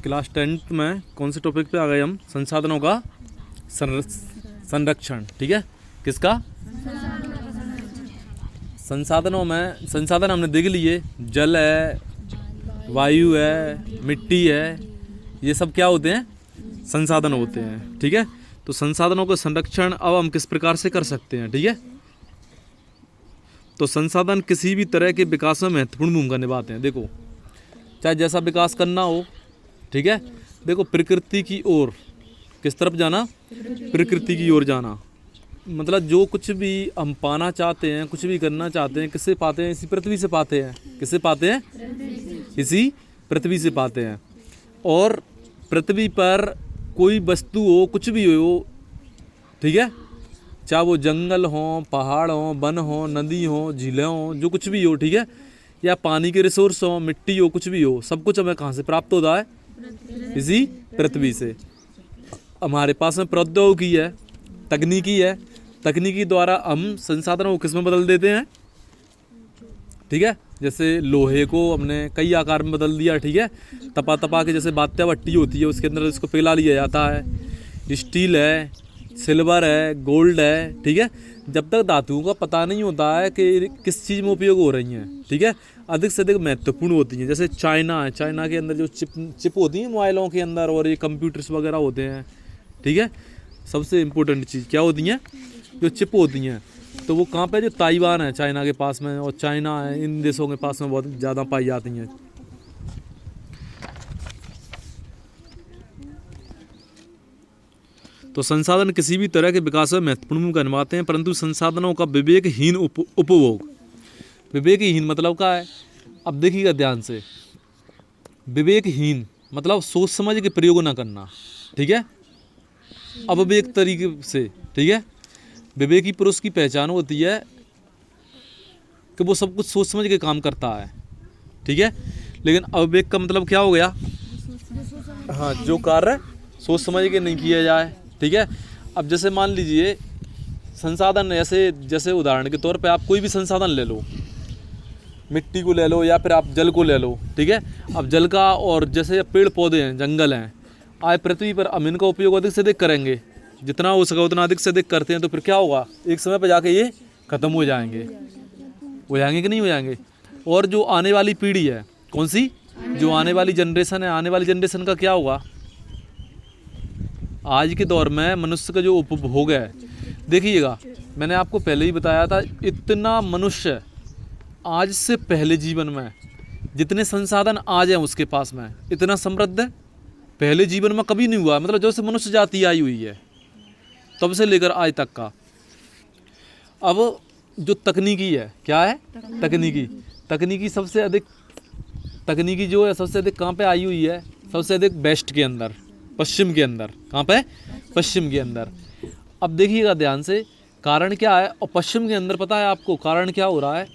Class 10th में कौन से टॉपिक पे आ गए हम? संसाधनों का संरक्षण। ठीक है, किसका? संसाधनों में संसाधन हमने देख लिए, जल है, वायु है, मिट्टी है, ये सब क्या होते हैं? संसाधन होते हैं। ठीक है, तो संसाधनों का संरक्षण अब हम किस प्रकार से कर सकते हैं? ठीक है, तो संसाधन किसी भी तरह के विकास में महत्वपूर्ण भूमिका निभाते हैं। देखो, चाहे जैसा विकास करना हो, ठीक है, देखो प्रकृति की ओर, किस तरफ जाना? प्रकृति की ओर जाना। मतलब जो कुछ भी हम पाना चाहते हैं, कुछ भी करना चाहते हैं, किससे पाते हैं? इसी पृथ्वी से पाते हैं। किससे पाते हैं? इसी पृथ्वी से पाते हैं। और पृथ्वी पर कोई वस्तु हो, कुछ भी हो, ठीक है, चाहे वो जंगल हो, पहाड़ हो, वन हो, नदी हो, झीलें हो, जो कुछ भी हो, ठीक है, या पानी के रिसोर्स हो, मिट्टी हो, कुछ भी हो, सब कुछ हमें कहाँ से प्राप्त होता है? इसी पृथ्वी से। हमारे पास में प्रौद्योगिकी है, तकनीकी है, तकनीकी द्वारा हम संसाधनों को किस में बदल देते हैं? ठीक है, जैसे लोहे को हमने कई आकार में बदल दिया। ठीक है, तपा तपा के, जैसे बात्या भट्टी होती है, उसके अंदर इसको पिघला लिया जाता है। स्टील है, सिल्वर है, गोल्ड है। ठीक है, जब तक धातुओं का पता नहीं होता है कि किस चीज़ में उपयोग हो रही हैं, ठीक है, अधिक से अधिक महत्वपूर्ण होती हैं। जैसे चाइना है, चाइना के अंदर जो चिप होती है मोबाइलों के अंदर, और ये कंप्यूटर्स वगैरह होते हैं। ठीक है, सबसे इम्पोर्टेंट चीज़ क्या होती हैं? जो चिप होती हैं। तो वो कहाँ पे? जो ताइवान है चाइना के पास में, और चाइना है, इन देशों के पास में बहुत ज़्यादा पाई जाती हैं। तो संसाधन किसी भी तरह के विकास में महत्वपूर्ण भूमिका निभाते हैं, परंतु संसाधनों का विवेकहीन उपभोग। विवेकहीन मतलब क्या है? अब देखिएगा ध्यान से, विवेकहीन मतलब सोच समझ के प्रयोग ना करना। ठीक है, अविवेक तरीके से। ठीक है, विवेकी पुरुष की पहचान होती है कि वो सब कुछ सोच समझ के काम करता है। ठीक है, लेकिन अविवेक का मतलब क्या हो गया? हाँ, जो कार्य सोच समझ के नहीं किया जाए। ठीक है, अब जैसे मान लीजिए संसाधन, जैसे उदाहरण के तौर पे आप कोई भी संसाधन ले लो, मिट्टी को ले लो या फिर आप जल को ले लो। ठीक है, अब जल का, और जैसे पेड़ पौधे हैं, जंगल हैं, आज पृथ्वी पर हम इनका उपयोग अधिक से अधिक करेंगे, जितना हो सके उतना अधिक से अधिक करते हैं, तो फिर क्या होगा? एक समय पर जाके ये खत्म हो जाएंगे कि नहीं हो जाएंगे? और जो आने वाली पीढ़ी है, कौन सी? जो आने वाली जनरेशन है, आने वाली जनरेशन का क्या होगा? आज के दौर में मनुष्य का जो उपभोग है, देखिएगा मैंने आपको पहले ही बताया था, इतना मनुष्य आज से पहले जीवन में जितने संसाधन आज हैं उसके पास में, इतना समृद्ध है, पहले जीवन में कभी नहीं हुआ। मतलब जब से मनुष्य जाति आई हुई है तब से लेकर आज तक का। अब जो तकनीकी है, क्या है? तकनीकी सबसे अधिक, तकनीकी जो है सबसे अधिक कहाँ पे आई हुई है? सबसे अधिक वेस्ट के अंदर, पश्चिम के अंदर। कहाँ पे? पश्चिम के अंदर। अब देखिएगा ध्यान से, कारण क्या है? और पश्चिम के अंदर पता है आपको कारण क्या हो रहा है?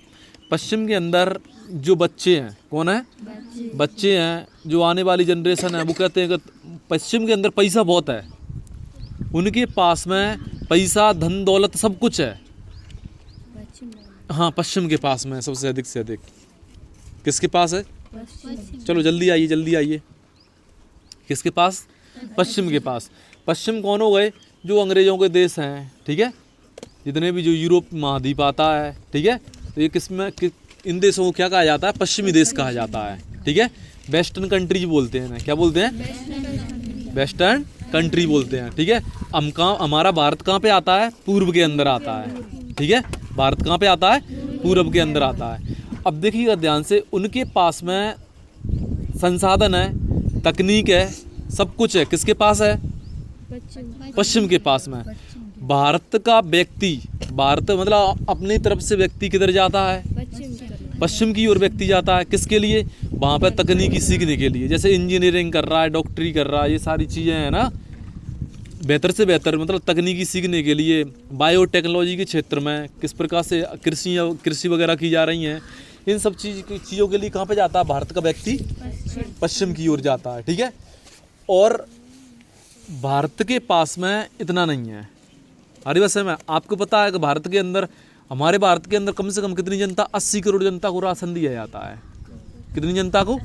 पश्चिम के अंदर जो बच्चे हैं, कौन है? बच्चे हैं, जो आने वाली जनरेशन है, वो कहते हैं कि पश्चिम के अंदर पैसा बहुत है, उनके पास में पैसा, धन दौलत सब कुछ है। हाँ, पश्चिम के पास में सबसे अधिक से अधिक। किसके पास है? चलो जल्दी आइए। किसके पास? पश्चिम के पास। पश्चिम कौन हो गए? जो अंग्रेजों के देश हैं। ठीक है, जितने भी जो यूरोप महाद्वीप आता है। ठीक है, तो ये किसमें, इन देशों को क्या कहा जाता है? पश्चिमी देश कहा जाता है। ठीक है, वेस्टर्न कंट्रीज बोलते हैं ना, क्या बोलते हैं? वेस्टर्न कंट्री बोलते हैं। ठीक है, हमारा भारत कहाँ पे आता है? पूर्व के अंदर आता है। ठीक है, भारत कहाँ पे आता है? पूर्व के अंदर आता है। अब देखिएगा ध्यान से, उनके पास में संसाधन है, तकनीक है, सब कुछ है। किसके पास है? पश्चिम के पास में। भारत का व्यक्ति, भारत मतलब अपनी तरफ से व्यक्ति किधर जाता है? पश्चिम की ओर व्यक्ति जाता है। किसके लिए? वहाँ पर तकनीकी सीखने के लिए। जैसे इंजीनियरिंग कर रहा है, डॉक्टरी कर रहा है, ये सारी चीज़ें हैं ना, बेहतर से बेहतर मतलब तकनीकी सीखने के लिए। बायोटेक्नोलॉजी के क्षेत्र में किस प्रकार से कृषि वगैरह की जा रही हैं, इन सब चीज़ों के लिए कहाँ पे जाता है भारत का व्यक्ति? पश्चिम की ओर जाता है। ठीक है, और भारत के पास में इतना नहीं है। अरे वैसे में आपको पता है कि भारत के अंदर, हमारे भारत के अंदर कम से कम कितनी जनता? 80 करोड़ जनता को राशन दिया जाता है। कितनी जनता को?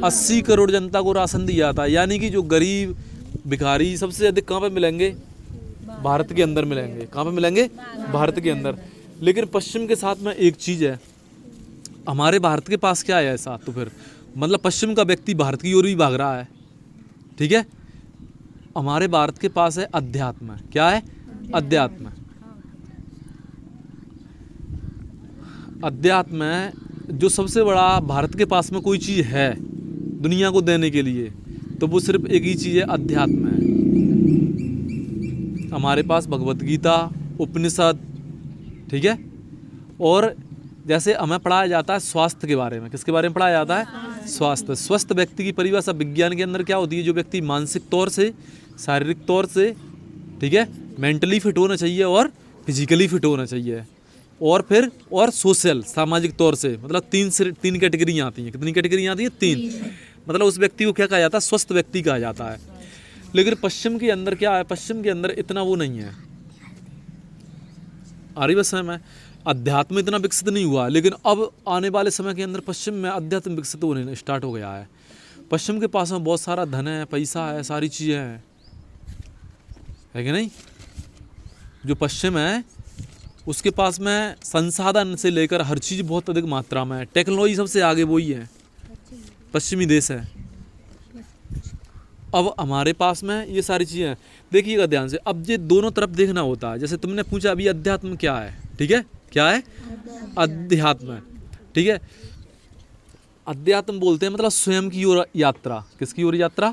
80 करोड़ जनता को राशन दिया था। यानी कि जो गरीब भिखारी सबसे अधिक कहाँ पे मिलेंगे? भारत के अंदर मिलेंगे। कहाँ पे मिलेंगे? भारत के अंदर। लेकिन पश्चिम के साथ में एक चीज़ है, हमारे भारत के पास क्या है ऐसा? तो फिर मतलब पश्चिम का व्यक्ति भारत की ओर भी भाग रहा है, ठीक है। हमारे भारत के पास है अध्यात्म। क्या है? अध्यात्म। अध्यात्म है जो सबसे बड़ा भारत के पास में कोई चीज़ है दुनिया को देने के लिए, तो वो सिर्फ एक ही चीज़ है, अध्यात्म है। हमारे पास भगवत गीता, उपनिषद, ठीक है। और जैसे हमें पढ़ाया जाता है स्वास्थ्य के बारे में। किसके बारे में पढ़ाया जाता है? स्वास्थ्य। स्वस्थ व्यक्ति की परिभाषा विज्ञान के अंदर क्या होती है? जो व्यक्ति मानसिक तौर से, शारीरिक तौर से, ठीक है, मेंटली फिट होना चाहिए और फिजिकली फिट होना चाहिए, और फिर और सोशल, सामाजिक तौर से, मतलब तीन कैटेगरी आती हैं। कितनी कैटेगरी आती है? 3। मतलब उस व्यक्ति को क्या कहा जाता है? स्वस्थ व्यक्ति कहा जाता है। लेकिन पश्चिम के अंदर क्या है? पश्चिम के अंदर इतना वो नहीं है। आ रही बस में अध्यात्म इतना विकसित नहीं हुआ, लेकिन अब आने वाले समय के अंदर पश्चिम में अध्यात्म विकसित होने स्टार्ट हो गया है। पश्चिम के पास में बहुत सारा धन है, पैसा है, सारी चीज़ें हैं, है कि नहीं? जो पश्चिम है उसके पास में संसाधन से लेकर हर चीज़ बहुत अधिक मात्रा में है। टेक्नोलॉजी सबसे आगे वही है, पश्चिमी देश है। अब हमारे पास में ये सारी चीज़ें हैं। देखिएगा ध्यान से, अब ये दोनों तरफ देखना होता है। जैसे तुमने पूछा अभी अध्यात्म क्या है, ठीक है, क्या है? अध्यात्म, ठीक है। अध्यात्म बोलते हैं मतलब स्वयं की ओर यात्रा। किसकी ओर यात्रा?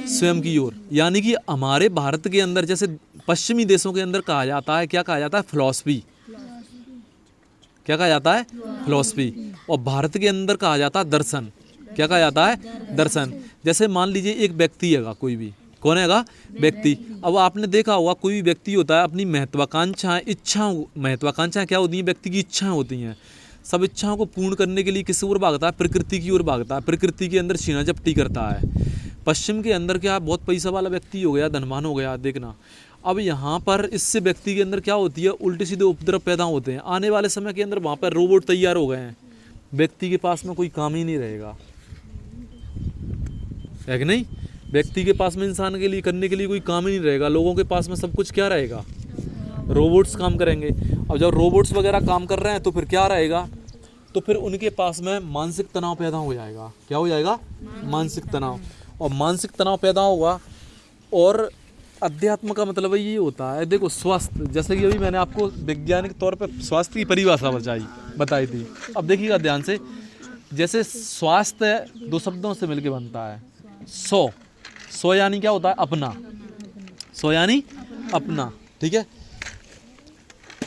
स्वयं की ओर। यानी कि हमारे भारत के अंदर जैसे पश्चिमी देशों के अंदर कहा जाता है, क्या कहा जाता है? फिलॉसफी। क्या कहा जाता है? फिलॉसफी। और भारत के अंदर कहा जाता है दर्शन। क्या कहा जाता है? दर्शन। जैसे मान लीजिए एक व्यक्ति हैगा, कोई भी, कौन हैगा? व्यक्ति। अब आपने देखा होगा कोई भी व्यक्ति होता है, अपनी महत्वाकांक्षाएं, इच्छाओं, महत्वाकांक्षाएं क्या होती हैं? व्यक्ति की इच्छाएं होती हैं। सब इच्छाओं को पूर्ण करने के लिए किस ओर भागता है? प्रकृति की ओर भागता है। प्रकृति के अंदर छीना झपटी करता है। पश्चिम के अंदर क्या, बहुत पैसा वाला व्यक्ति हो गया, धनवान हो गया, देखना। अब यहाँ पर इससे व्यक्ति के अंदर क्या होती है? उल्टे सीधे उपद्रव पैदा होते हैं। आने वाले समय के अंदर वहाँ पर रोबोट तैयार हो गए हैं, व्यक्ति के पास में कोई काम ही नहीं रहेगा, है कि नहीं? व्यक्ति के पास में, इंसान के लिए करने के लिए कोई काम ही नहीं रहेगा। लोगों के पास में सब कुछ क्या रहेगा? रोबोट्स काम करेंगे। अब जब रोबोट्स वगैरह काम कर रहे हैं तो फिर क्या रहेगा? तो फिर उनके पास में मानसिक तनाव पैदा हो जाएगा। क्या हो जाएगा? मानसिक तनाव। और मानसिक तनाव पैदा होगा। और अध्यात्म का मतलब ये होता है, देखो, स्वास्थ्य। जैसे कि अभी मैंने आपको वैज्ञानिक तौर पर स्वास्थ्य की परिभाषा बताई थी। अब देखिएगा ध्यान से, जैसे स्वास्थ्य 2 शब्दों से मिलकर बनता है। सो यानी क्या होता है? अपना। सो यानी अपना, ठीक है।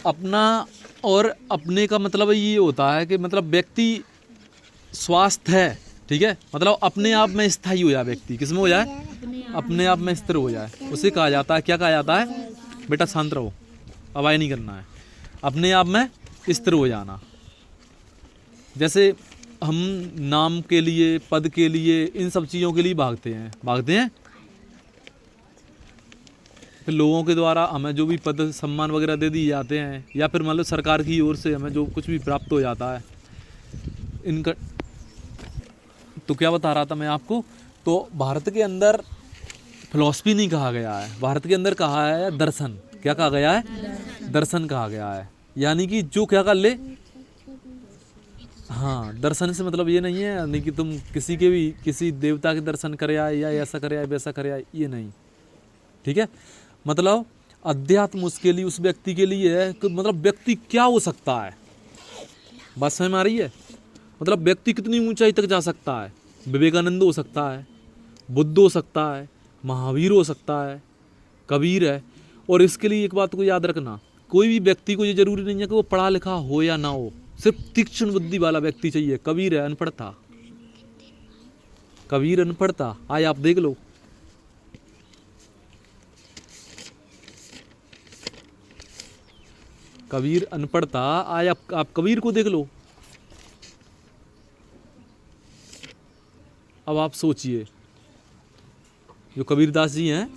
अपना और अपने का मतलब ये होता है कि मतलब व्यक्ति स्वास्थ्य है, ठीक है, मतलब अपने आप में स्थायी हो जाए व्यक्ति। किस में हो जाए? अपने आप में स्थिर हो जाए, उसे कहा जाता है। क्या कहा जाता है? बेटा शांत रहो, आवाज़ नहीं करना है। अपने आप में स्थिर हो जाना। जैसे हम नाम के लिए, पद के लिए, इन सब चीज़ों के लिए भागते हैं। फिर लोगों के द्वारा हमें जो भी पद सम्मान वगैरह दे दिए जाते हैं, या फिर मान लो सरकार की ओर से हमें जो कुछ भी प्राप्त हो जाता है, इनका तो क्या बता रहा था मैं आपको? तो भारत के अंदर फिलॉसफी नहीं कहा गया है, भारत के अंदर कहा है दर्शन। क्या कहा गया है? दर्शन कहा गया है। यानी कि जो क्या कर ले, हाँ, दर्शन से मतलब ये नहीं है नहीं कि तुम किसी देवता के दर्शन करे आए, या ऐसा करे आए, वैसा करे आए, ये नहीं, ठीक है। मतलब अध्यात्म उसके लिए, उस व्यक्ति के लिए है कि मतलब व्यक्ति क्या हो सकता है। बात समझ में आ रही है? मतलब व्यक्ति कितनी ऊंचाई तक जा सकता है। विवेकानंद हो सकता है, बुद्ध हो सकता है, महावीर हो सकता है, कबीर है। और इसके लिए एक बात को याद रखना, कोई भी व्यक्ति को ये जरूरी नहीं है कि वो पढ़ा लिखा हो या ना हो, सिर्फ तीक्ष्ण बुद्धि वाला व्यक्ति चाहिए। कबीर है, अनपढ़ था, कबीर अनपढ़ था, आए आप देख लो। कबीर अनपढ़ था, आए आप कबीर को देख लो। अब आप सोचिए, जो कबीरदास जी हैं,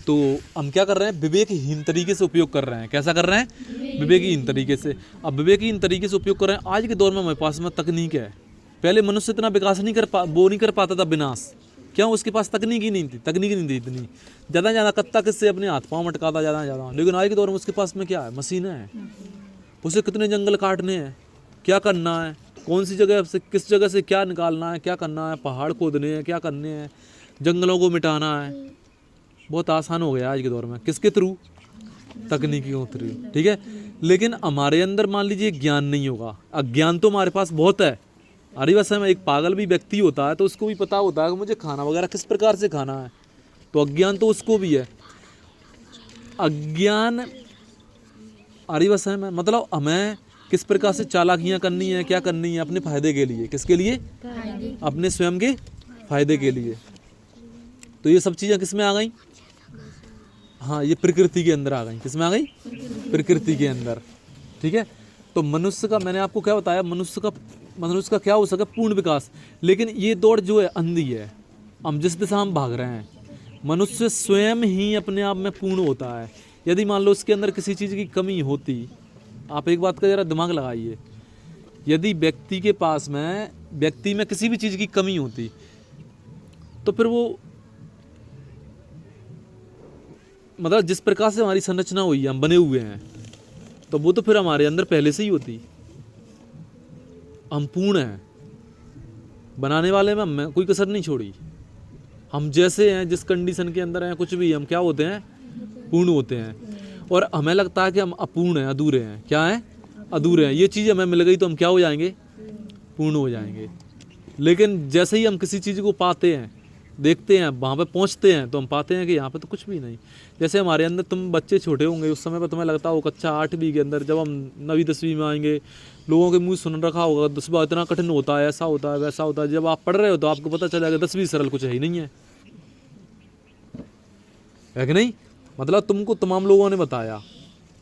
तो हम क्या कर रहे हैं? विवेकहीन तरीके से उपयोग कर रहे हैं। कैसा कर रहे हैं? विवेकहीन तरीके से। अब विवेकहीन तरीके से उपयोग कर रहे हैं। आज के दौर में हमारे पास में तकनीक है, पहले मनुष्य इतना विकास नहीं कर पाता था, विनाश क्यों? उसके पास तकनीक ही नहीं थी इतनी। ज़्यादा कत्ता किससे अपने हाथ पाँव मटकाता ज़्यादा। लेकिन आज के दौर में उसके पास में क्या है? मशीन है। उसे कितने जंगल काटने हैं, क्या करना है, कौन सी जगह से किस जगह से क्या निकालना है, क्या करना है, पहाड़ खोदने हैं, क्या करने हैं, जंगलों को मिटाना है। बहुत आसान हो गया आज के दौर में। किसके थ्रू? तकनीकियों थ्रू। ठीक है, लेकिन हमारे अंदर मान लीजिए ज्ञान नहीं होगा। अज्ञान तो हमारे पास बहुत है। अरे बस में एक पागल भी व्यक्ति होता है तो उसको भी पता होता है कि मुझे खाना वगैरह किस प्रकार से खाना है, तो अज्ञान तो उसको भी है। अज्ञान अरे बस है, मतलब हमें किस प्रकार से चालाकियाँ करनी है, क्या करनी है अपने फायदे के लिए। किसके लिए? अपने स्वयं के फायदे के लिए। तो ये सब चीज़ें किस में आ गई? हाँ, ये प्रकृति के अंदर आ गई। किस में आ गई? प्रकृति के अंदर। ठीक है, तो मनुष्य का मैंने आपको क्या बताया, मनुष्य का क्या हो सके? पूर्ण विकास। लेकिन ये दौड़ जो है अंधी है। हम जिस दिशा हम भाग रहे हैं, मनुष्य स्वयं ही अपने आप में पूर्ण होता है। यदि मान लो उसके अंदर किसी चीज़ की कमी होती, आप एक बात का जरा दिमाग लगाइए, यदि व्यक्ति में किसी भी चीज़ की कमी होती तो फिर वो मतलब जिस प्रकार से हमारी संरचना हुई है, हम बने हुए हैं, तो वो तो फिर हमारे अंदर पहले से ही होती। हम पूर्ण हैं, बनाने वाले में हमने कोई कसर नहीं छोड़ी। हम जैसे हैं, जिस कंडीशन के अंदर हैं, कुछ भी हम क्या होते हैं? पूर्ण होते हैं। और हमें लगता है कि हम अपूर्ण हैं, अधूरे हैं। क्या हैं? अधूरे हैं। ये चीज़ हमें मिल गई तो हम क्या हो जाएंगे? पूर्ण हो जाएंगे। लेकिन जैसे ही हम किसी चीज़ को पाते हैं, देखते हैं, वहाँ पे पहुँचते हैं, तो हम पाते हैं कि यहाँ पे तो कुछ भी नहीं। जैसे हमारे अंदर, तुम बच्चे छोटे होंगे उस समय पर तुम्हें लगता हो कक्षा 8वीं के अंदर, जब हम 9वीं 10वीं में आएंगे, लोगों के मुंह सुन रखा होगा 10वां इतना कठिन होता है, ऐसा होता है, वैसा होता है। जब आप पढ़ रहे हो तो आपको पता चलेगा 10वीं सरल कुछ है ही नहीं है कि नहीं? मतलब तुमको तमाम लोगों ने बताया,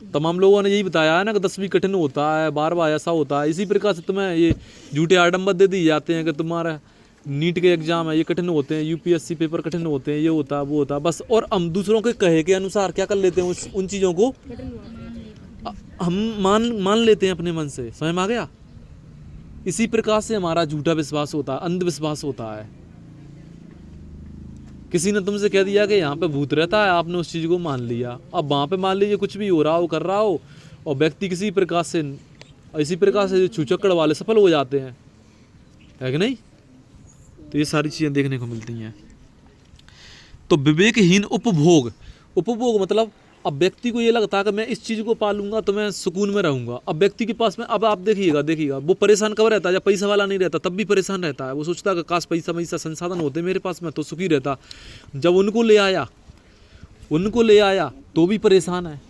तमाम लोगों ने यही बताया है ना कि 10वीं कठिन होता है, 12वां ऐसा होता है। इसी प्रकार से तुम्हें ये झूठे आडंबर दे दिए जाते हैं कि तुम्हारा नीट के एग्जाम है, ये कठिन होते हैं, यूपीएससी पेपर कठिन होते हैं, ये होता है, वो होता है, बस। और हम दूसरों के कहे के अनुसार क्या कर लेते हैं? उन चीज़ों को हम मान लेते हैं अपने मन से। समझ में आ गया? इसी प्रकार से हमारा झूठा विश्वास होता है, अंधविश्वास होता है। किसी ने तुमसे कह दिया कि यहाँ पे भूत रहता है, आपने उस चीज़ को मान लिया। अब वहाँ पे मान लीजिए कुछ भी हो रहा हो, कर रहा हो, और व्यक्ति किसी प्रकार से, इसी प्रकार से छूचक्कड़ वाले सफल हो जाते हैं, है कि नहीं? तो ये सारी चीज़ें देखने को मिलती हैं। तो विवेकहीन उपभोग मतलब अब व्यक्ति को ये लगता है कि मैं इस चीज़ को पालूंगा तो मैं सुकून में रहूंगा। अब व्यक्ति के पास में, अब आप देखिएगा वो परेशान कब रहता है? जब पैसा वाला नहीं रहता तब भी परेशान रहता है। वो सोचता है कि काश पैसा संसाधन होते मेरे पास में तो सुखी रहता। जब उनको ले आया तो भी परेशान है।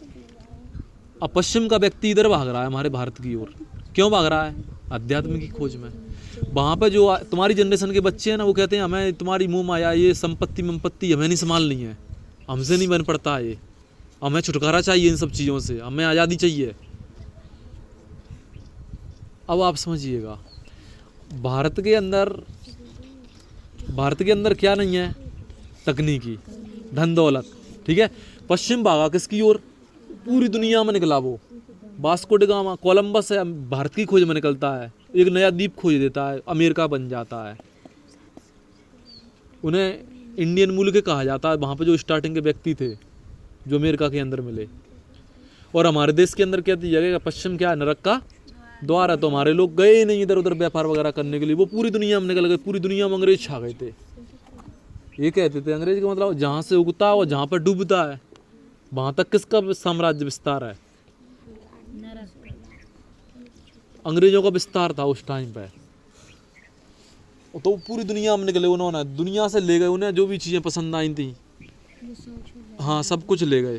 अब पश्चिम का व्यक्ति इधर भाग रहा है, हमारे भारत की ओर। क्यों भाग रहा है? अध्यात्म की खोज में। वहाँ पर जो तुम्हारी जनरेशन के बच्चे हैं ना, वो कहते हैं हमें तुम्हारी मोह माया, ये संपत्ति हमें नहीं संभालनी है, हमसे नहीं बन पड़ता है, ये हमें छुटकारा चाहिए इन सब चीज़ों से, हमें आज़ादी चाहिए। अब आप समझिएगा, भारत के अंदर क्या नहीं है? तकनीकी, धन दौलत। ठीक है, पश्चिम भागा किसकी ओर? पूरी दुनिया में निकला वो। वास्को डी गामा, कोलंबस है, भारत की खोज में निकलता है, एक नया द्वीप खोज देता है, अमेरिका बन जाता है। उन्हें इंडियन मूल के कहा जाता है, वहाँ पे जो स्टार्टिंग के व्यक्ति थे जो अमेरिका के अंदर मिले। और हमारे देश के अंदर क्या थी जगह? पश्चिम क्या है? नरक का द्वार है। तो हमारे लोग गए नहीं इधर उधर व्यापार वगैरह करने के लिए, वो पूरी दुनिया में निकल गए। पूरी दुनिया में अंग्रेज छा गए थे। ये कहते थे अंग्रेज का मतलब जहाँ से उगता है और जहाँ पर डूबता है वहाँ तक किसका साम्राज्य विस्तार है? अंग्रेजों का विस्तार था उस टाइम पे। तो पूरी दुनिया में निकले, उन्होंने दुनिया से ले गए उन्हें जो भी चीज़ें पसंद आई थी, हाँ सब कुछ ले गए।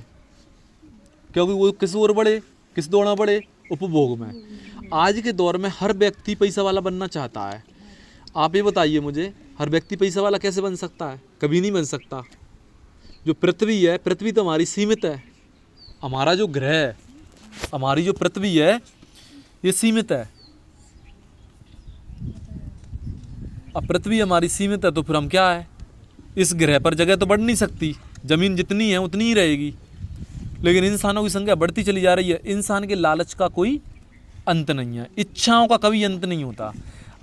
क्योंकि वो किस ओर बढ़े? किस दौड़ना पड़े? उपभोग में। आज के दौर में हर व्यक्ति पैसा वाला बनना चाहता है। आप ये बताइए मुझे, हर व्यक्ति पैसा वाला कैसे बन सकता है? कभी नहीं बन सकता। जो पृथ्वी है, पृथ्वी तो हमारी सीमित है। हमारा जो ग्रह है, हमारी जो पृथ्वी है, ये सीमित है। अब पृथ्वी हमारी सीमित है तो फिर हम क्या है? इस ग्रह पर जगह तो बढ़ नहीं सकती, जमीन जितनी है उतनी ही रहेगी। लेकिन इंसानों की संख्या बढ़ती चली जा रही है। इंसान के लालच का कोई अंत नहीं है, इच्छाओं का कभी अंत नहीं होता।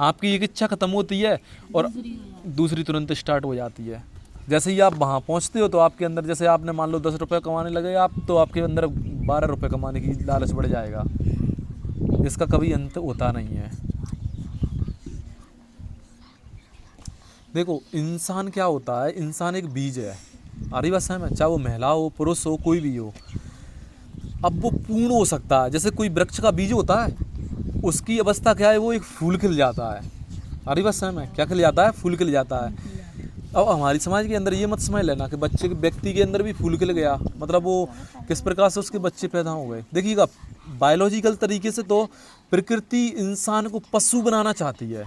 आपकी एक इच्छा खत्म होती है और दूसरी तुरंत स्टार्ट हो जाती है। जैसे ही आप वहाँ पहुँचते हो तो आपके अंदर, जैसे आपने मान लो 10 रुपये कमाने लगे आप, तो आपके अंदर 12 रुपये कमाने की लालच बढ़ जाएगा। इसका कभी अंत होता नहीं है। देखो इंसान क्या होता है, इंसान एक बीज है, अरे बस है, चाहे वो महिला हो पुरुष हो कोई भी हो। अब वो पूर्ण हो सकता है, जैसे कोई वृक्ष का बीज होता है, उसकी अवस्था क्या है, वो एक फूल खिल जाता है। अरे बस है, क्या खिल जाता है, फूल खिल जाता है। अब हमारी समाज के अंदर ये मत समझ लेना कि बच्चे के व्यक्ति के अंदर भी फूल खिल गया, मतलब वो किस प्रकार से उसके बच्चे पैदा हो गए। देखिएगा बायोलॉजिकल तरीके से तो प्रकृति इंसान को पशु बनाना चाहती है।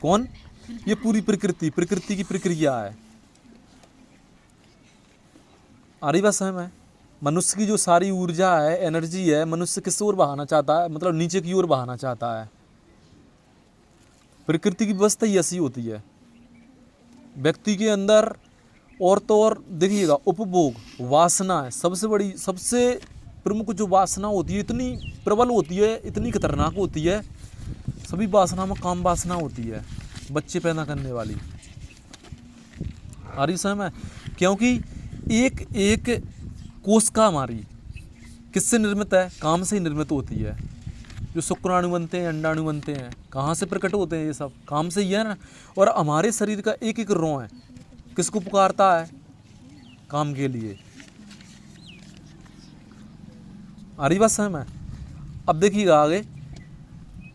कौन? ये पूरी प्रकृति, प्रकृति की प्रक्रिया है। अरे बस है, मनुष्य की जो सारी ऊर्जा है, एनर्जी है, मनुष्य किस ओर बहाना चाहता है, मतलब नीचे की ओर बहाना चाहता है। प्रकृति की व्यवस्था ही ऐसी होती है। व्यक्ति के अंदर और तो और देखिएगा उपभोग वासना है सबसे बड़ी, सबसे प्रमुख जो वासना होती है, इतनी प्रबल होती है, इतनी खतरनाक होती है। सभी वासना में काम वासना होती है, बच्चे पैदा करने वाली। आ रही समझ में? क्योंकि एक एक कोशिका हमारी किससे निर्मित है? काम से ही निर्मित होती है। जो शुक्राणु बनते हैं, अंडाणु बनते हैं, कहाँ से प्रकट होते हैं? ये सब काम से ही है ना। और हमारे शरीर का एक एक रों है, किसको पुकारता है? काम के लिए। आ रही बात समझ में? अब देखिएगा आगे,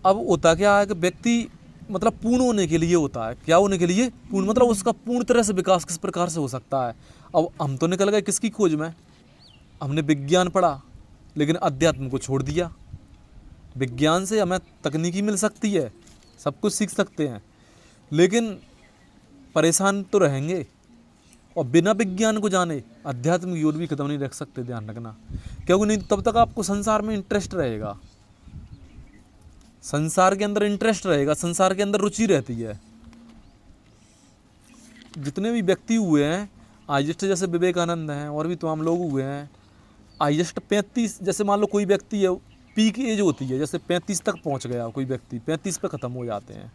अब होता क्या है कि व्यक्ति मतलब पूर्ण होने के लिए होता है। क्या होने के लिए? पूर्ण, मतलब उसका पूर्ण तरह से विकास किस प्रकार से हो सकता है। अब हम तो निकल गए किसकी खोज में? हमने विज्ञान पढ़ा, लेकिन अध्यात्म को छोड़ दिया। विज्ञान से हमें तकनीकी मिल सकती है, सब कुछ सीख सकते हैं, लेकिन परेशान तो रहेंगे। और बिना विज्ञान को जाने अध्यात्म की ओर भी कदम नहीं रख सकते, ध्यान रखना। क्योंकि नहीं तब तक आपको संसार में इंटरेस्ट रहेगा, संसार के अंदर इंटरेस्ट रहेगा, संसार के अंदर रुचि रहती है। जितने भी व्यक्ति हुए हैं आइजेस्ट, जैसे विवेकानंद हैं और भी तमाम लोग हुए हैं, आइजेस्ट 35, जैसे मान लो कोई व्यक्ति है, पीक एज होती है, जैसे 35 तक पहुंच गया कोई व्यक्ति, 35 पे ख़त्म हो जाते हैं।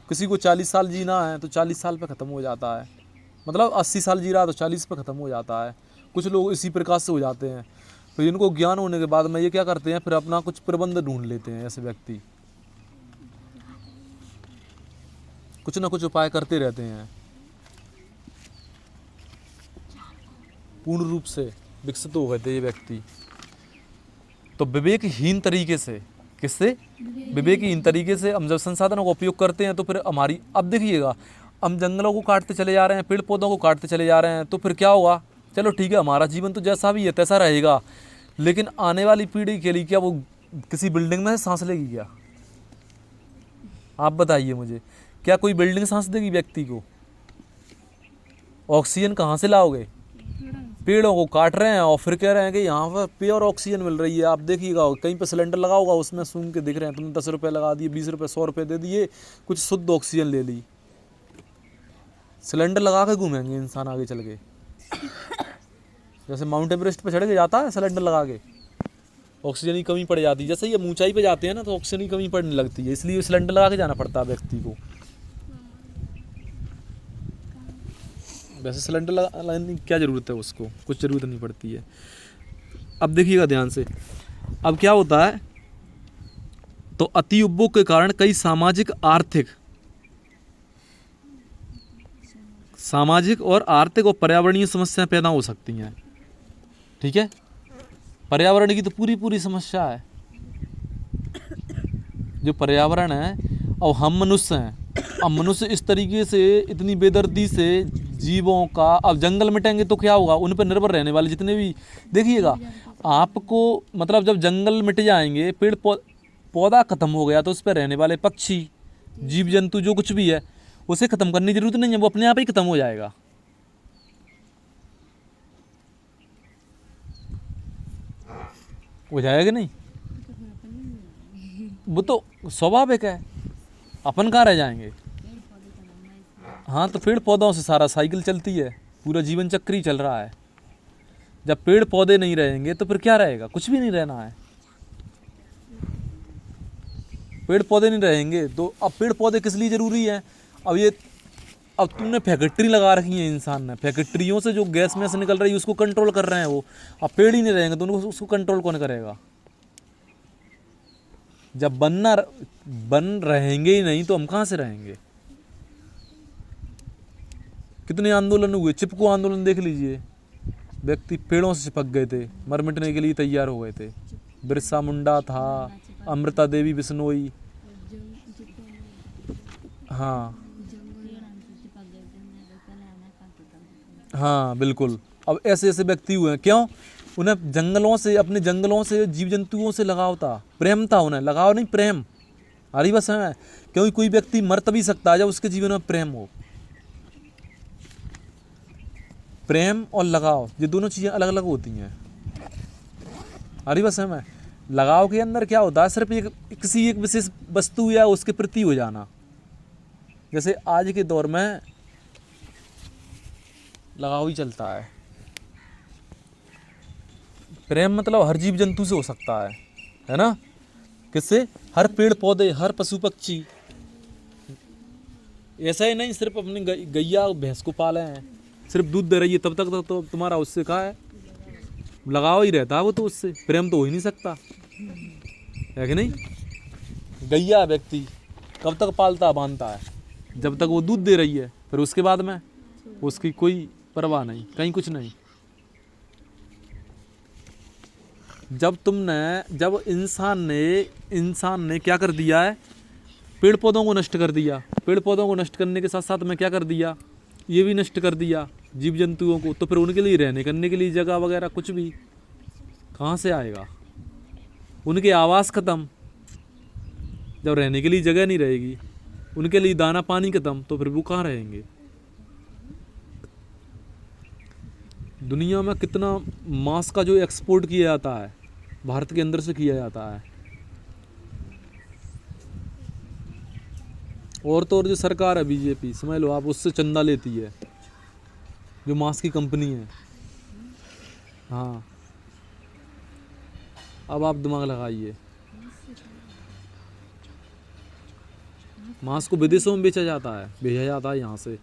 किसी को 40 साल जीना है तो 40 साल पे ख़त्म हो जाता है, मतलब 80 साल जी रहा है तो 40 पे ख़त्म हो जाता है। कुछ लोग इसी प्रकार से हो जाते हैं। फिर इनको ज्ञान होने के बाद में ये क्या करते हैं, फिर अपना कुछ प्रबंध ढूंढ लेते हैं। ऐसे व्यक्ति कुछ ना कुछ उपाय करते रहते हैं, पूर्ण रूप से विकसित हो गए थे ये व्यक्ति। तो विवेकहीन तरीके से, किससे? विवेकहीन तरीके से हम जब संसाधनों का उपयोग करते हैं तो फिर हमारी, अब देखिएगा हम जंगलों को काटते चले जा रहे हैं, पेड़ पौधों को काटते चले जा रहे हैं, तो फिर क्या होगा? चलो ठीक है, हमारा जीवन तो जैसा भी है तैसा रहेगा, लेकिन आने वाली पीढ़ी के लिए क्या वो किसी बिल्डिंग में सांस लेगी क्या? आप बताइए मुझे, क्या कोई बिल्डिंग सांस देगी व्यक्ति को? ऑक्सीजन कहाँ से लाओगे? पेड़ों को काट रहे हैं और फिर कह रहे हैं कि यहाँ पर प्योर ऑक्सीजन मिल रही है। आप देखिएगा कहीं पर सिलेंडर लगा होगा, उसमें सूंघ के दिख रहे हैं, तुमने 10 रुपये लगा दिए, 20 रुपये, 100 रुपये दे दिए, कुछ शुद्ध ऑक्सीजन ले ली। सिलेंडर लगा के घूमेंगे इंसान आगे चल के, जैसे माउंट एवरेस्ट पे चढ़ के जाता है सिलेंडर लगा के, ऑक्सीजन की कमी पड़ जाती है। जैसे ही हम ऊंचाई पे जाते हैं ना तो ऑक्सीजन की कमी पड़ने लगती है, इसलिए सिलेंडर लगा के जाना पड़ता है व्यक्ति को। वैसे सिलेंडर लगाने की क्या ज़रूरत है उसको? कुछ ज़रूरत नहीं पड़ती है। अब देखिएगा ध्यान से, अब क्या होता है, तो अति उपभोग के कारण कई सामाजिक और आर्थिक और पर्यावरणीय समस्याएं पैदा हो सकती हैं। ठीक है, पर्यावरण की तो पूरी समस्या है। जो पर्यावरण है, और हम मनुष्य हैं, अब मनुष्य इस तरीके से इतनी बेदर्दी से जीवों का, अब जंगल मिटेंगे तो क्या होगा? उन पर निर्भर रहने वाले जितने भी, देखिएगा आपको, मतलब जब जंगल मिट जाएंगे, पेड़ पौधा खत्म हो गया, तो उस पर रहने वाले पक्षी, जीव जंतु, जो कुछ भी है, उसे खत्म करने की जरूरत नहीं है, वो अपने आप ही खत्म हो जाएगा। हो जाएगा नहीं? वो तो स्वाभाविक है, अपन कहाँ रह जाएंगे। हाँ, तो पेड़ पौधों से सारा साइकिल चलती है, पूरा जीवन चक्र ही चल रहा है। जब पेड़ पौधे नहीं रहेंगे तो फिर क्या रहेगा? कुछ भी नहीं रहना है। पेड़ पौधे नहीं रहेंगे तो अब पेड़ पौधे किस लिए ज़रूरी है? अब तुमने फैक्ट्री लगा रखी है, इंसान ने फैक्ट्रियों से जो गैस में से निकल रही है उसको कंट्रोल कर रहे हैं वो। अब पेड़ ही नहीं रहेंगे तो उनको उसको कंट्रोल कौन करेगा? जब बन रहेंगे ही नहीं तो हम कहाँ से रहेंगे? कितने आंदोलन हुए, चिपको आंदोलन देख लीजिए, व्यक्ति पेड़ों से चिपक गए थे, मर मिटने के लिए तैयार हो गए थे। बिरसा मुंडा था, अमृता देवी बिश्नोई, हाँ हाँ बिल्कुल। अब ऐसे ऐसे व्यक्ति हुए हैं, क्यों? उन्हें जंगलों से, अपने जंगलों से, जीव जंतुओं से लगाव था, प्रेम था उन्हें, लगाव नहीं प्रेम। अरे बस है, क्योंकि कोई व्यक्ति मर तभी सकता है जब उसके जीवन में प्रेम हो। प्रेम और लगाव ये दोनों चीज़ें अलग अलग होती हैं। अरे बस है, लगाव के अंदर क्या होता है? सिर्फ किसी एक विशेष वस्तु या उसके प्रति हो जाना। जैसे आज के दौर में लगाव ही चलता है। प्रेम मतलब हर जीव जंतु से हो सकता है ना? किससे? हर पेड़ पौधे, हर पशु पक्षी। ऐसा ही नहीं सिर्फ अपनी गैया भैंस को पाले हैं, सिर्फ दूध दे रही है तब तक तो तुम्हारा उससे कहा है लगाव ही रहता है, वो तो उससे प्रेम तो हो ही नहीं सकता है कि नहीं? गैया व्यक्ति कब तक पालता बांधता है? जब तक वो दूध दे रही है, फिर उसके बाद में उसकी कोई परवाह नहीं, कहीं कुछ नहीं। जब इंसान ने क्या कर दिया है? पेड़ पौधों को नष्ट कर दिया। पेड़ पौधों को नष्ट करने के साथ साथ में क्या कर दिया? ये भी नष्ट कर दिया जीव जंतुओं को। तो फिर उनके लिए रहने करने के लिए जगह वगैरह कुछ भी कहाँ से आएगा? उनके आवास खत्म। जब रहने के लिए जगह नहीं रहेगी, उनके लिए दाना पानी खत्म, तो फिर वो कहाँ रहेंगे? दुनिया में कितना मांस का जो एक्सपोर्ट किया जाता है, भारत के अंदर से किया जाता है। और तो और जो सरकार है बीजेपी, समझ लो आप, उससे चंदा लेती है, जो मांस की कंपनी है। हाँ, अब आप दिमाग लगाइए, मांस को विदेशों में भेजा जाता है यहाँ से।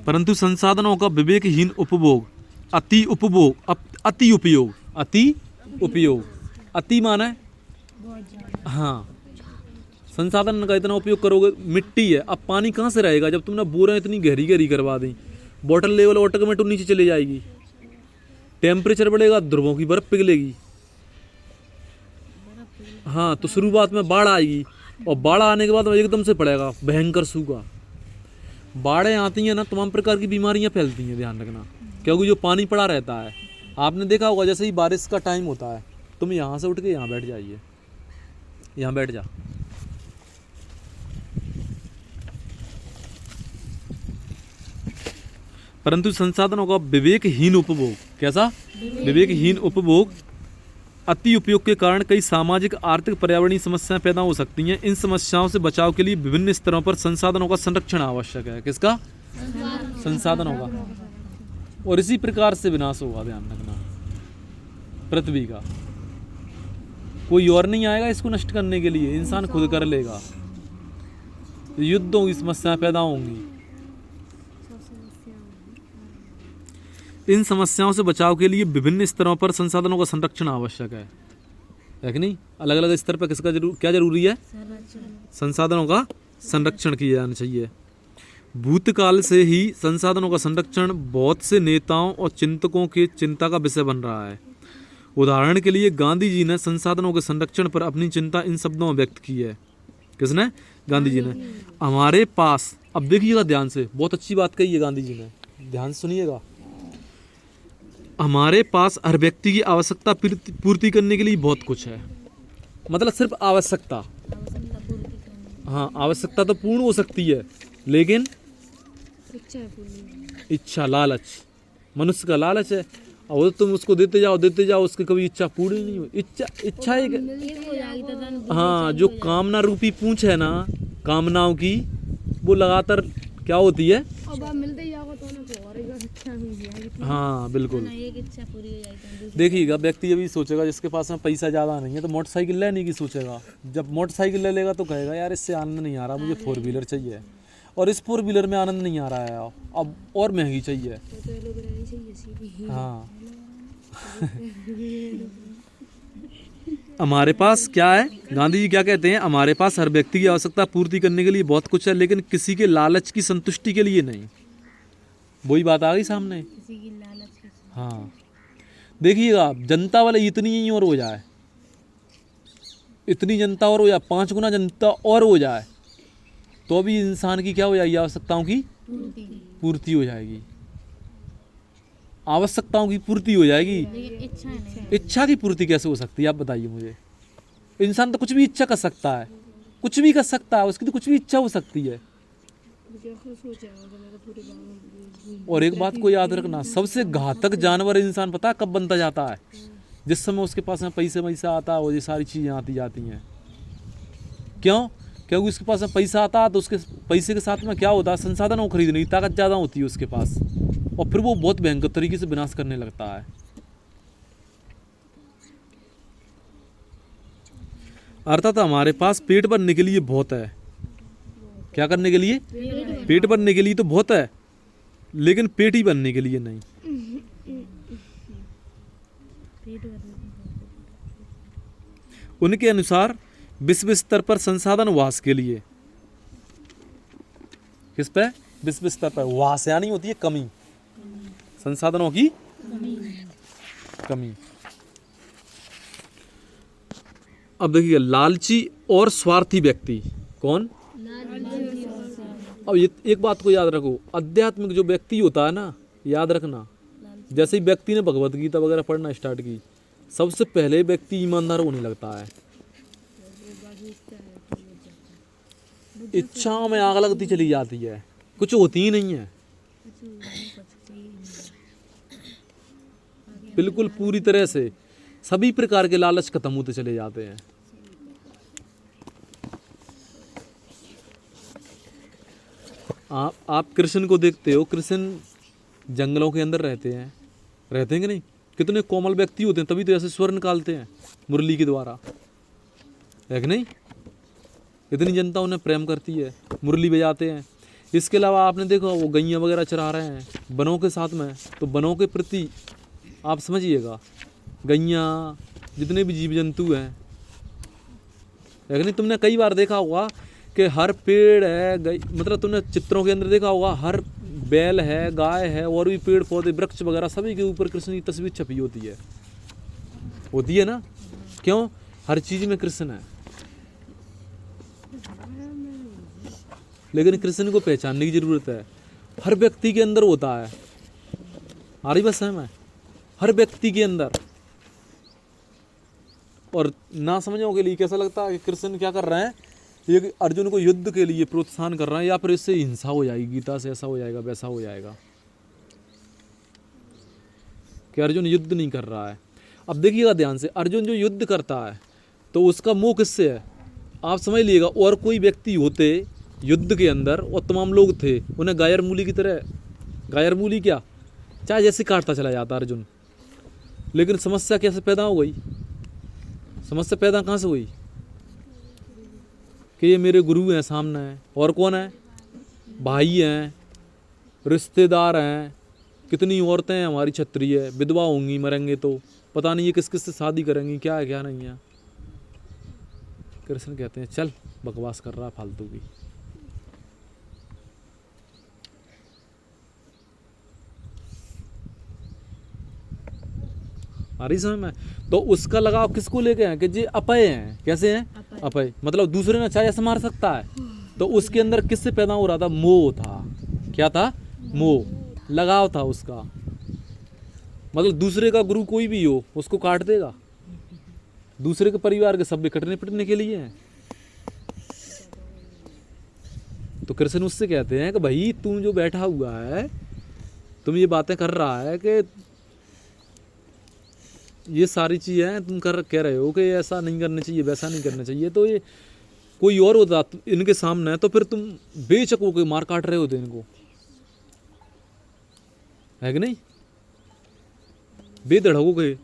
परंतु संसाधनों का विवेकहीन उपभोग, अति उपयोग, अति माना है हाँ, संसाधन का इतना उपयोग करोगे। मिट्टी है, अब पानी कहाँ से रहेगा जब तुमने बोरें इतनी गहरी गहरी करवा दी? वाटर लेवल ऑटोमेटिक नीचे चले जाएगी, टेम्परेचर बढ़ेगा, ध्रुवों की बर्फ पिघलेगी। हाँ, तो शुरुआत में बाढ़ आएगी, और बाढ़ आने के बाद एकदम से पड़ेगा भयंकर सूखा। बाढ़ें आती हैं ना, तमाम प्रकार की बीमारियां फैलती हैं, ध्यान रखना, क्योंकि जो पानी पड़ा रहता है। आपने देखा होगा जैसे ही बारिश का टाइम होता है, तुम यहाँ से उठ के यहाँ बैठ जाइए, यहाँ बैठ जा। परंतु संसाधनों का विवेकहीन उपभोग, कैसा? विवेकहीन उपभोग, अति उपयोग के कारण कई सामाजिक, आर्थिक, पर्यावरणीय समस्याएं पैदा हो सकती हैं। इन समस्याओं से बचाव के लिए विभिन्न स्तरों पर संसाधनों का संरक्षण आवश्यक है। किसका? संसाधनों का। और इसी प्रकार से विनाश होगा, ध्यान रखना, पृथ्वी का। कोई और नहीं आएगा इसको नष्ट करने के लिए, इंसान खुद कर लेगा। युद्धों की समस्याएं पैदा होंगी। इन समस्याओं से बचाव के लिए विभिन्न स्तरों पर संसाधनों का संरक्षण आवश्यक है कि नहीं? अलग अलग स्तर पर किसका क्या जरूरी है? संसाधनों का संरक्षण किया जाना चाहिए। भूतकाल से ही संसाधनों का संरक्षण बहुत से नेताओं और चिंतकों के चिंता का विषय बन रहा है। उदाहरण के लिए गांधी जी ने संसाधनों के संरक्षण पर अपनी चिंता इन शब्दों में व्यक्त की है। किसने? गांधी जी ने। हमारे पास, अब देखिएगा ध्यान से, बहुत अच्छी बात कही है गांधी जी ने, ध्यान सुनिएगा। हमारे पास हर व्यक्ति की आवश्यकता पूर्ति करने के लिए बहुत कुछ है। मतलब सिर्फ आवश्यकता, हाँ, आवश्यकता तो पूर्ण हो सकती है, लेकिन इच्छा, लालच, मनुष्य का लालच है, और तुम उसको देते जाओ, उसकी कभी इच्छा पूरी नहीं हो। इच्छा एक, हाँ, जो कामना रूपी पूंछ है ना, कामनाओं की, वो लगातार क्या होती है? हाँ बिल्कुल। ना एक इच्छा पूरी हो जाएगी तो दूसरी। देखिएगा, व्यक्ति अभी सोचेगा जिसके पास में पैसा ज़्यादा नहीं है तो मोटरसाइकिल लेने की सोचेगा। जब मोटरसाइकिल ले लेगा तो कहेगा यार इससे आनंद नहीं आ रहा, मुझे 4 व्हीलर चाहिए, और इस 4 व्हीलर में आनंद नहीं आ रहा है, अब और महंगी चाहिए। तो लोग रहनी चाहिए सीधी। हाँ हमारे पास क्या है, गांधी जी क्या कहते हैं, हमारे पास हर व्यक्ति की आवश्यकता पूर्ति करने के लिए बहुत कुछ है, लेकिन किसी के लालच की संतुष्टि के लिए नहीं। वही बात आ गई सामने। किसी की लालच के साथ। हाँ देखिएगा, जनता वाले इतनी ही और हो जाए, इतनी जनता और हो जाए, 5 गुना जनता और हो जाए, तो भी इंसान की क्या हो जाएगी, आवश्यकताओं की पूर्ति हो जाएगी। आवश्यकताओं की पूर्ति हो जाएगी। लेकिन इच्छा नहीं। इच्छा की पूर्ति कैसे हो सकती है, आप बताइए मुझे। इंसान तो कुछ भी इच्छा कर सकता है, कुछ भी कर सकता है, उसकी तो कुछ भी इच्छा हो सकती है। और एक बात को याद रखना, सबसे घातक जानवर इंसान पता है कब बनता जाता है, जिस समय उसके पास में पैसा आता है और ये सारी चीज़ें आती जाती हैं। क्यों? क्योंकि उसके पास में पैसा आता है तो उसके पैसे के साथ में क्या होता है, संसाधनों को खरीदने की ताकत ज़्यादा होती है उसके पास, और फिर वो बहुत भयंकर तरीके से विनाश करने लगता है। अर्थात हमारे पास पेट भरने के लिए बहुत है। क्या करने के लिए? पेट भरने के लिए तो बहुत है, लेकिन पेट ही भरने के लिए नहीं। उनके अनुसार विश्व स्तर पर संसाधन वास के लिए, किस पे? विश्व स्तर पर। वास यानी होती है कमी, संसाधनों की कमी। अब देखिए, लालची और स्वार्थी व्यक्ति कौन? अब ये एक बात को याद रखो, आध्यात्मिक जो व्यक्ति होता है ना, याद रखना, जैसे ही व्यक्ति ने भगवत गीता वगैरह पढ़ना स्टार्ट की, सबसे पहले व्यक्ति ईमानदार होने लगता है। इच्छाओं में आग लगती चली जाती है, कुछ होती ही नहीं है, बिल्कुल पूरी तरह से सभी प्रकार के लालच खत्म होते चले जाते हैं। आप कृष्ण को देखते हो, कृष्ण जंगलों के अंदर रहते हैं कि नहीं? कितने कोमल व्यक्ति होते हैं, तभी तो ऐसे स्वर निकालते हैं मुरली के द्वारा, है कि नहीं? इतनी जनता उन्हें प्रेम करती है, मुरली बजाते हैं। इसके अलावा आपने देखा वो गैया वगैरह चरा रहे हैं बनों के साथ में, तो बनों के प्रति आप समझिएगा, गैया जितने भी जीव जंतु हैं, है कि नहीं? तुमने कई बार देखा होगा कि हर पेड़ है, मतलब तुमने चित्रों के अंदर देखा होगा, हर बैल है, गाय है, और भी पेड़ पौधे वृक्ष वगैरह सभी के ऊपर कृष्ण की तस्वीर छपी होती है ना? क्यों? हर चीज में कृष्ण है। लेकिन कृष्ण को पहचानने की जरूरत है, हर व्यक्ति के अंदर होता है। आ रही बस है मैं, हर व्यक्ति के अंदर। और ना समझों के लिए कैसा लगता है कि कृष्ण क्या कर रहे हैं, ये अर्जुन को युद्ध के लिए प्रोत्साहन कर रहे हैं, या फिर इससे हिंसा हो जाएगी, गीता से ऐसा हो जाएगा वैसा हो जाएगा, कि अर्जुन युद्ध नहीं कर रहा है। अब देखिएगा ध्यान से, अर्जुन जो युद्ध करता है तो उसका मोह किससे है, आप समझ लीजिएगा। और कोई व्यक्ति होते युद्ध के अंदर और तमाम लोग थे, उन्हें गायर मूली की तरह, गायर मूली क्या चाहे जैसे काटता चला जाता अर्जुन। लेकिन समस्या कैसे पैदा हो गई? समस्या पैदा कहाँ से हुई? कि ये मेरे गुरु हैं सामने हैं, और कौन है? भाई हैं, रिश्तेदार हैं, कितनी औरतें हैं हमारी क्षत्रिय, विधवा होंगी, मरेंगे तो पता नहीं ये किस किस से शादी करेंगी, क्या है क्या नहीं है। कृष्ण कहते हैं चल बकवास कर रहा फालतू की। आ रही समझ में? तो उसका लगाव किसको लेके हैं कि जी अपय हैं। कैसे हैं? अपय मतलब दूसरे ने चाहे ऐसे मार सकता है। तो उसके अंदर किससे पैदा हो रहा था? मोह था। क्या था? मोह, लगाव था उसका। मतलब दूसरे का गुरु कोई भी हो उसको काट देगा, दूसरे के परिवार के सभ्य कटने पिटने के लिए हैं। तो कृष्ण उससे कहते हैं कि भाई तुम जो बैठा हुआ है, तुम ये बातें कर रहा है कि ये सारी चीज़ें तुम कह रहे हो कि ऐसा नहीं करना चाहिए, वैसा नहीं करना चाहिए, तो ये कोई और होता इनके सामने तो फिर तुम बेशक हो के मार काट रहे होते इनको, है कि नहीं? बेधड़क हो गए